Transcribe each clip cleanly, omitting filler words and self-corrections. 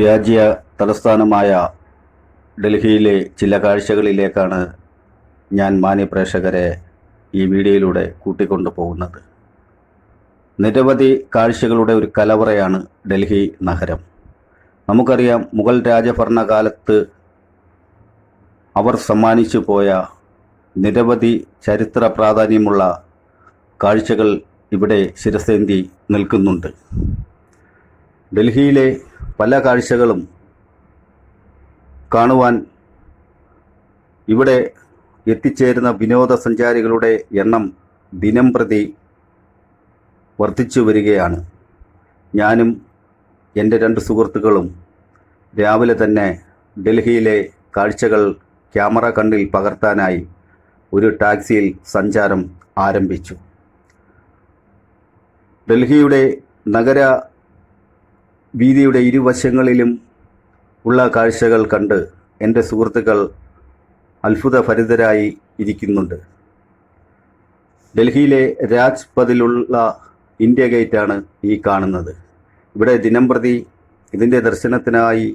രാജ്യ തലസ്ഥാനമായ ഡൽഹിയിലെ ചില കാഴ്ചകളിലേക്കാണ് ഞാൻ മാന്യപ്രേക്ഷകരെ ഈ വീഡിയോയിലൂടെ കൂട്ടിക്കൊണ്ടു പോകുന്നത്. നിരവധി കാഴ്ചകളുടെ ഒരു കലവറയാണ് ഡൽഹി നഗരം. നമുക്കറിയാം, മുഗൾ രാജഭരണകാലത്ത് അവർ സമ്മാനിച്ചു പോയ നിരവധി ചരിത്ര പ്രാധാന്യമുള്ള കാഴ്ചകൾ ഇവിടെ ശിരസേന്തി നിൽക്കുന്നുണ്ട്. ഡൽഹിയിലെ പല കാഴ്ചകളും കാണുവാൻ ഇവിടെ എത്തിച്ചേരുന്ന വിനോദസഞ്ചാരികളുടെ എണ്ണം ദിനംപ്രതി വർദ്ധിച്ചു വരികയാണ്. ഞാനും എൻ്റെ 2 സുഹൃത്തുക്കളും രാവിലെ തന്നെ ഡൽഹിയിലെ കാഴ്ചകൾ ക്യാമറ കണ്ണിൽ പകർത്താനായി ഒരു ടാക്സിയിൽ സഞ്ചാരം ആരംഭിച്ചു. ഡൽഹിയുടെ നഗര വീതിയുടെ ഇരുവശങ്ങളിലും ഉള്ള കാഴ്ചകൾ കണ്ട് എൻ്റെ സുഹൃത്തുക്കൾ അത്ഭുതഭരിതരായി ഇരിക്കുന്നുണ്ട്. ഡൽഹിയിലെ രാജ്പഥിലുള്ള ഇന്ത്യ ഗേറ്റാണ് ഈ കാണുന്നത്. ഇവിടെ ദിനംപ്രതി ഇതിൻ്റെ ദർശനത്തിനായി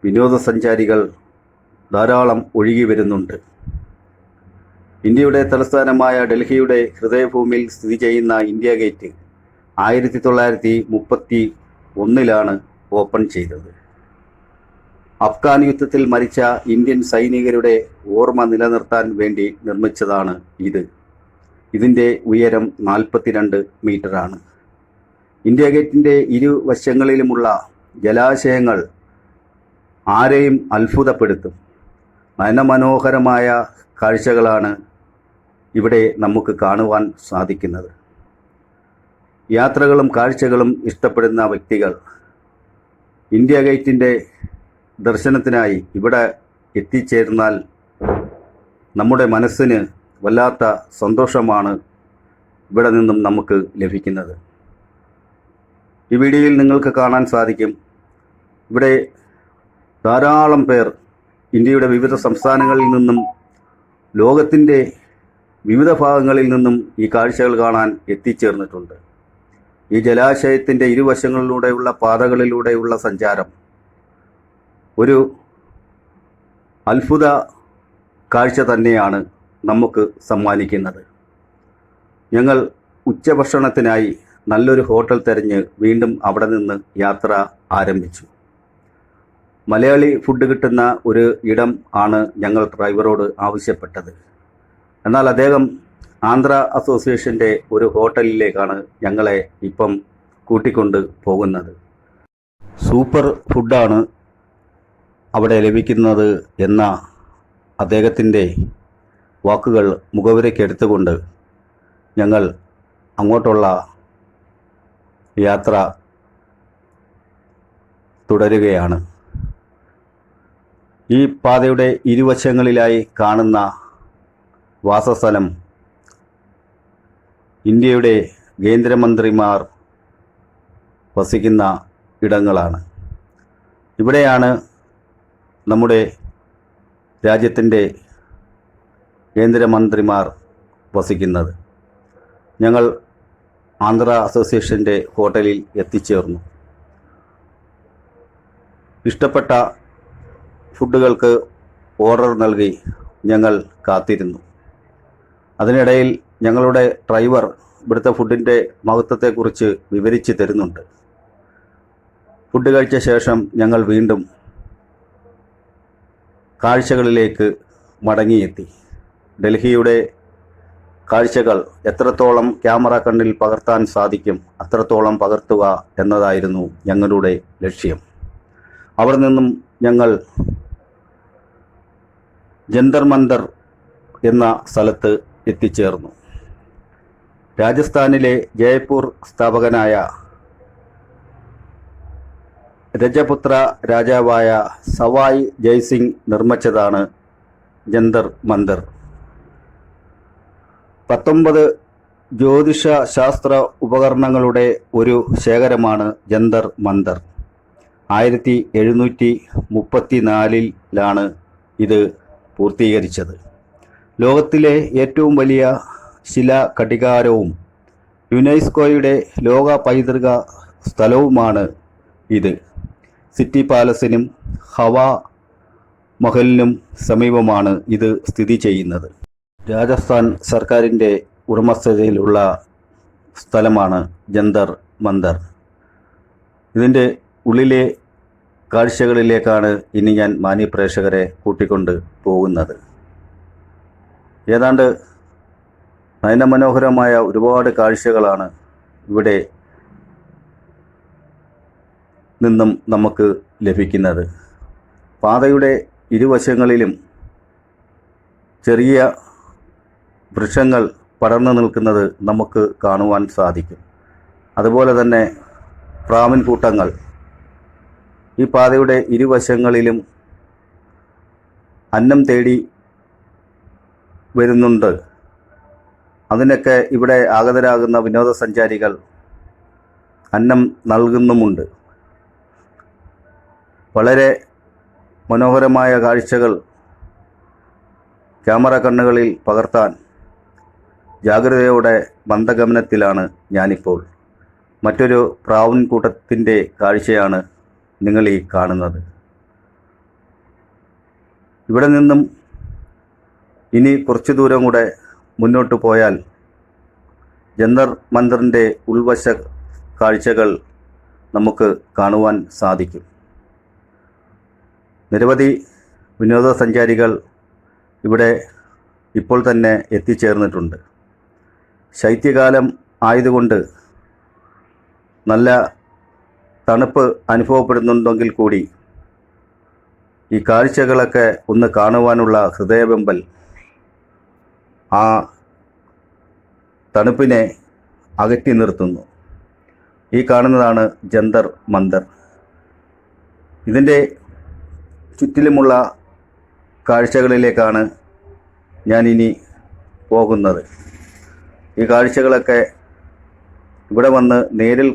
വിനോദസഞ്ചാരികൾ ധാരാളം ഒഴുകി വരുന്നുണ്ട്. ഇന്ത്യയുടെ തലസ്ഥാനമായ ഡൽഹിയുടെ ഹൃദയഭൂമിയിൽ സ്ഥിതി ചെയ്യുന്ന ഇന്ത്യ ഗേറ്റ് 1931 ഓപ്പൺ ചെയ്തത്. അഫ്ഗാൻ യുദ്ധത്തിൽ മരിച്ച ഇന്ത്യൻ സൈനികരുടെ ഓർമ്മ നിലനിർത്താൻ വേണ്ടി നിർമ്മിച്ചതാണ് ഇത്. ഇതിൻ്റെ ഉയരം 42 മീറ്ററാണ്. ഇന്ത്യ ഗേറ്റിൻ്റെ ഇരുവശങ്ങളിലുമുള്ള ജലാശയങ്ങൾ ആരെയും അത്ഭുതപ്പെടുത്തും. നയനമനോഹരമായ കാഴ്ചകളാണ് ഇവിടെ നമുക്ക് കാണുവാൻ സാധിക്കുന്നത്. യാത്രകളും കാഴ്ചകളും ഇഷ്ടപ്പെടുന്ന വ്യക്തികൾ ഇന്ത്യ ഗേറ്റിൻ്റെ ദർശനത്തിനായി ഇവിടെ എത്തിച്ചേർന്നാൽ നമ്മുടെ മനസ്സിന് വല്ലാത്ത സന്തോഷമാണ് ഇവിടെ നിന്നും നമുക്ക് ലഭിക്കുന്നത്. ഈ വീഡിയോയിൽ നിങ്ങൾക്ക് കാണാൻ സാധിക്കും, ഇവിടെ ധാരാളം പേർ ഇന്ത്യയുടെ വിവിധ സംസ്ഥാനങ്ങളിൽ നിന്നും ലോകത്തിൻ്റെ വിവിധ ഭാഗങ്ങളിൽ നിന്നും ഈ കാഴ്ചകൾ കാണാൻ എത്തിച്ചേർന്നിട്ടുണ്ട്. ഈ ജലാശയത്തിൻ്റെ ഇരുവശങ്ങളിലൂടെയുള്ള പാതകളിലൂടെയുള്ള സഞ്ചാരം ഒരു അത്ഭുത കാഴ്ച തന്നെയാണ് നമുക്ക് സമ്മാനിക്കുന്നത്. ഞങ്ങൾ ഉച്ചഭക്ഷണത്തിനായി നല്ലൊരു ഹോട്ടൽ തിരഞ്ഞ് വീണ്ടും അവിടെ നിന്ന് യാത്ര ആരംഭിച്ചു. മലയാളി ഫുഡ് കിട്ടുന്ന ഒരു ഇടം ആണ് ഞങ്ങൾ ഡ്രൈവറോട് ആവശ്യപ്പെട്ടത്. എന്നാൽ അദ്ദേഹം ആന്ധ്ര അസോസിയേഷൻ്റെ ഒരു ഹോട്ടലിലേക്കാണ് ഞങ്ങളെ ഇപ്പം കൂട്ടിക്കൊണ്ട് പോകുന്നത്. സൂപ്പർ ഫുഡാണ് അവിടെ ലഭിക്കുന്നത് എന്ന അദ്ദേഹത്തിൻ്റെ വാക്കുകൾ മുഖവിരയ്ക്കെടുത്തുകൊണ്ട് ഞങ്ങൾ അങ്ങോട്ടുള്ള യാത്ര തുടരുകയാണ്. ഈ പാതയുടെ ഇരുവശങ്ങളിലായി കാണുന്ന വാസസ്ഥലം ഇന്ത്യയുടെ കേന്ദ്രമന്ത്രിമാർ വസിക്കുന്ന ഇടങ്ങളാണ്. ഇവിടെയാണ് നമ്മുടെ രാജ്യത്തിൻ്റെ കേന്ദ്രമന്ത്രിമാർ വസിക്കുന്നത്. ഞങ്ങൾ ആന്ധ്ര അസോസിയേഷൻ്റെ ഹോട്ടലിൽ എത്തിച്ചേർന്നു. ഇഷ്ടപ്പെട്ട ഫുഡുകൾക്ക് ഓർഡർ നൽകി ഞങ്ങൾ കാത്തിരുന്നു. അതിനിടയിൽ ഞങ്ങളുടെ ഡ്രൈവർ ഇവിടുത്തെ ഫുഡിൻ്റെ മഹത്വത്തെക്കുറിച്ച് വിവരിച്ച് തരുന്നുണ്ട്. ഫുഡ് കഴിച്ച ശേഷം ഞങ്ങൾ വീണ്ടും കാഴ്ചകളിലേക്ക് മടങ്ങിയെത്തി. ഡൽഹിയുടെ കാഴ്ചകൾ എത്രത്തോളം ക്യാമറ കണ്ണിൽ പകർത്താൻ സാധിക്കും അത്രത്തോളം പകർത്തുക എന്നതായിരുന്നു ഞങ്ങളുടെ ലക്ഷ്യം. അവിടെ നിന്നും ഞങ്ങൾ ജന്തർ മന്ദർ എന്ന സ്ഥലത്ത് എത്തിച്ചേർന്നു. രാജസ്ഥാനിലെ ജയ്പൂർ സ്ഥാപകനായ രജപുത്ര രാജാവായ സവായ് ജയ്സിംഗ് നിർമ്മിച്ചതാണ് ജന്തർ മന്ദർ. 19 ജ്യോതിഷ ശാസ്ത്ര ഉപകരണങ്ങളുടെ ഒരു ശേഖരമാണ് ജന്തർ മന്ദർ. 1734 ഇത് പൂർത്തീകരിച്ചത്. ലോകത്തിലെ ഏറ്റവും വലിയ ശിലാഘടികാരവും യുനെസ്കോയുടെ ലോക പൈതൃക സ്ഥലവുമാണ് ഇത്. സിറ്റി പാലസിനും ഹവാ മഹലിനും സമീപമാണ് ഇത് സ്ഥിതി ചെയ്യുന്നത്. രാജസ്ഥാൻ സർക്കാരിൻ്റെ ഉടമസ്ഥതയിലുള്ള സ്ഥലമാണ് ജന്തർ മന്ദർ. ഇതിൻ്റെ ഉള്ളിലെ കാഴ്ചകളിലേക്കാണ് ഇനി ഞാൻ മാന്യപ്രേക്ഷകരെ കൂട്ടിക്കൊണ്ട് പോകുന്നത്. ഏതാണ്ട് നയനമനോഹരമായ ഒരുപാട് കാഴ്ചകളാണ് ഇവിടെ നിന്നും നമുക്ക് ലഭിക്കുന്നത്. പാതയുടെ ഇരുവശങ്ങളിലും ചെറിയ വൃക്ഷങ്ങൾ പടർന്നു നിൽക്കുന്നത് നമുക്ക് കാണുവാൻ സാധിക്കും. അതുപോലെ തന്നെ പ്രാവിൻ കൂട്ടങ്ങൾ ഈ പാതയുടെ ഇരുവശങ്ങളിലും അന്നം തേടി വരുന്നുണ്ട്. അതിനൊക്കെ ഇവിടെ ആഗതരാകുന്ന വിനോദസഞ്ചാരികൾ അന്നം നൽകുന്നുമുണ്ട്. വളരെ മനോഹരമായ കാഴ്ചകൾ ക്യാമറ കണ്ണുകളിൽ പകർത്താൻ ജാഗ്രതയോടെ മന്ദഗമനത്തിലാണ് ഞാനിപ്പോൾ. മറ്റൊരു പ്രാവിൻ കൂട്ടത്തിൻ്റെ കാഴ്ചയാണ് നിങ്ങൾ ഈ കാണുന്നത്. ഇവിടെ നിന്നും ഇനി കുറച്ചു ദൂരം കൂടെ മുന്നോട്ട് പോയാൽ ജന്തർ മന്ദറിൻ്റെ ഉൾവശ കാഴ്ചകൾ നമുക്ക് കാണുവാൻ സാധിക്കും. നിരവധി വിനോദസഞ്ചാരികൾ ഇവിടെ ഇപ്പോൾ തന്നെ എത്തിച്ചേർന്നിട്ടുണ്ട്. ശൈത്യകാലം ആയതുകൊണ്ട് നല്ല തണുപ്പ് അനുഭവപ്പെടുന്നുണ്ടെങ്കിൽ കൂടി ഈ കാഴ്ചകളൊക്കെ ഒന്ന് കാണുവാനുള്ള ഹൃദയവെമ്പൽ ആ തണുപ്പിനെ അകറ്റി നിർത്തുന്നു. ഈ കാണുന്നതാണ് ജന്തർ മന്ദർ. ഇതിൻ്റെ ചുറ്റിലുമുള്ള കാഴ്ചകളിലേക്കാണ് ഞാനിനി പോകുന്നത്. ഈ കാഴ്ചകളൊക്കെ ഇവിടെ വന്ന് നേരിൽ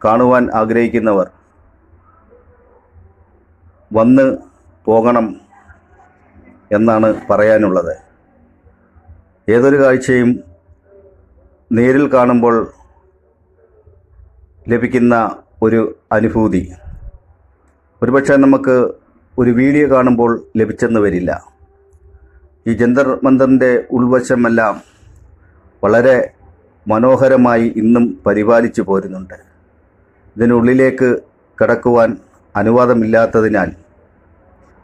കാണുവാൻ ആഗ്രഹിക്കുന്നവർ വന്ന് പോകണം എന്നാണ് പറയാനുള്ളത്. ഏതൊരു കാഴ്ചയും നേരിൽ കാണുമ്പോൾ ലഭിക്കുന്ന ഒരു അനുഭൂതി ഒരുപക്ഷെ നമുക്ക് ഒരു വീഡിയോ കാണുമ്പോൾ ലഭിച്ചെന്ന് വരില്ല. ഈ ജന്തർ മന്ദറിൻ്റെ ഉൾവശമെല്ലാം വളരെ മനോഹരമായി ഇന്നും പരിപാലിച്ചു പോരുന്നുണ്ട്. ഇതിനുള്ളിലേക്ക് കടക്കുവാൻ അനുവാദമില്ലാത്തതിനാൽ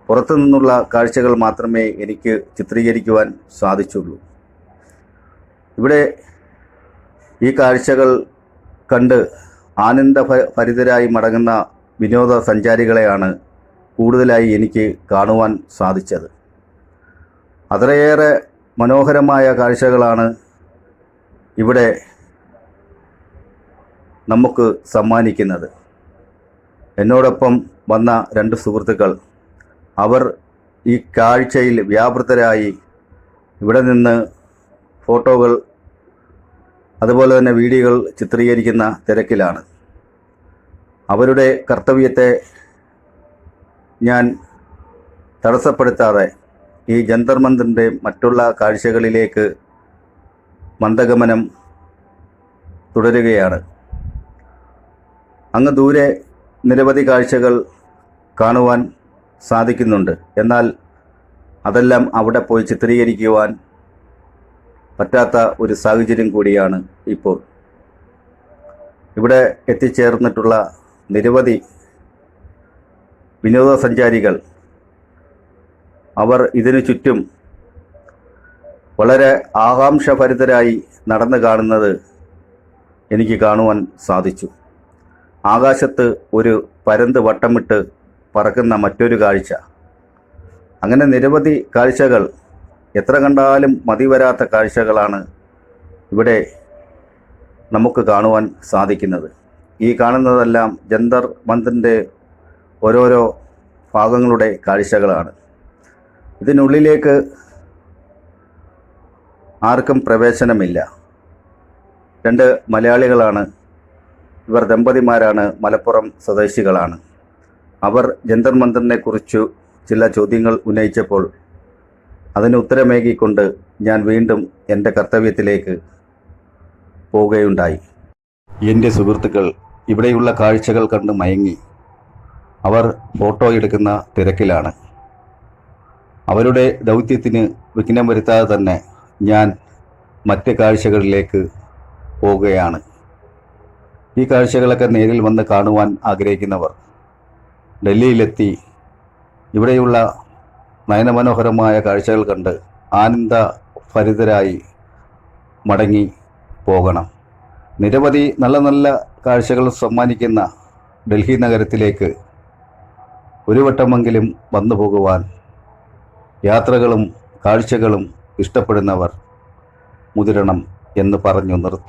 പുറത്തു നിന്നുള്ള കാഴ്ചകൾ മാത്രമേ എനിക്ക് ചിത്രീകരിക്കുവാൻ സാധിച്ചുള്ളൂ. ഇവിടെ ഈ കാഴ്ചകൾ കണ്ട് ആനന്ദഭരിതരായി മടങ്ങുന്ന വിനോദസഞ്ചാരികളെയാണ് കൂടുതലായി എനിക്ക് കാണുവാൻ സാധിച്ചത്. അത്രയേറെ മനോഹരമായ കാഴ്ചകളാണ് ഇവിടെ നമുക്ക് സമ്മാനിക്കുന്നത്. എന്നോടൊപ്പം വന്ന രണ്ട് സുഹൃത്തുക്കൾ അവർ ഈ കാഴ്ചയിൽ വ്യാപൃതരായി ഇവിടെ നിന്ന് ഫോട്ടോകൾ അതുപോലെ തന്നെ വീഡിയോകൾ ചിത്രീകരിക്കുന്ന തിരക്കിലാണ്. അവരുടെ കർത്തവ്യത്തെ ഞാൻ തടസ്സപ്പെടുത്താതെ ഈ ജന്തർ മന്ദറിൻ്റെ മറ്റുള്ള കാഴ്ചകളിലേക്ക് മന്ദഗമനം തുടരുകയാണ്. അങ്ങ് ദൂരെ നിരവധി കാഴ്ചകൾ കാണുവാൻ സാധിക്കുന്നുണ്ട്. എന്നാൽ അതെല്ലാം അവിടെ പോയി ചിത്രീകരിക്കുവാൻ പറ്റാത്ത ഒരു സാഹചര്യം കൂടിയാണ് ഇപ്പോൾ. ഇവിടെ എത്തിച്ചേർന്നിട്ടുള്ള നിരവധി വിനോദസഞ്ചാരികൾ അവർ ഇതിനു ചുറ്റും വളരെ ആകാംക്ഷഭരിതരായി നടന്നു കാണുന്നത് എനിക്ക് കാണുവാൻ സാധിച്ചു. ആകാശത്ത് ഒരു പരന്ത് വട്ടമിട്ട് പറക്കുന്ന മറ്റൊരു കാഴ്ച. അങ്ങനെ നിരവധി കാഴ്ചകൾ, എത്ര കണ്ടാലും മതിവരാത്ത കാഴ്ചകളാണ് ഇവിടെ നമുക്ക് കാണുവാൻ സാധിക്കുന്നത്. ഈ കാണുന്നതെല്ലാം ജന്തർ മന്ദറിൻ്റെ ഓരോരോ ഭാഗങ്ങളുടെ കാഴ്ചകളാണ്. ഇതിനുള്ളിലേക്ക് ആർക്കും പ്രവേശനമില്ല. രണ്ട് മലയാളികളാണ് ഇവർ, ദമ്പതിമാരാണ്, മലപ്പുറം സ്വദേശികളാണ്. അവർ ജന്തർ മന്ദറിനെ കുറിച്ചു ചില ചോദ്യങ്ങൾ ഉന്നയിച്ചപ്പോൾ അതിന് ഉത്തരമേകിക്കൊണ്ട് ഞാൻ വീണ്ടും എൻ്റെ കർത്തവ്യത്തിലേക്ക് പോവുകയുണ്ടായി. എൻ്റെ സുഹൃത്തുക്കൾ ഇവിടെയുള്ള കാഴ്ചകൾ കണ്ട് മയങ്ങി അവർ ഫോട്ടോ എടുക്കുന്ന തിരക്കിലാണ്. അവരുടെ ദൗത്യത്തിന് വിഘ്നം വരുത്താതെ തന്നെ ഞാൻ മറ്റ് കാഴ്ചകളിലേക്ക് പോവുകയാണ്. ഈ കാഴ്ചകളൊക്കെ നേരിൽ വന്ന് കാണുവാൻ ആഗ്രഹിക്കുന്നവർ ഡൽഹിയിലെത്തി ഇവിടെയുള്ള നയനമനോഹരമായ കാഴ്ചകൾ കണ്ട് ആനന്ദഭരിതരായി മടങ്ങി പോകണം. നിരവധി നല്ല നല്ല കാഴ്ചകൾ സമ്മാനിക്കുന്ന ഡൽഹി നഗരത്തിലേക്ക് ഒരു വട്ടമെങ്കിലും വന്നു പോകുവാൻ യാത്രകളും കാഴ്ചകളും ഇഷ്ടപ്പെടുന്നവർ മുതിരണം എന്ന് പറഞ്ഞു നിർത്തി.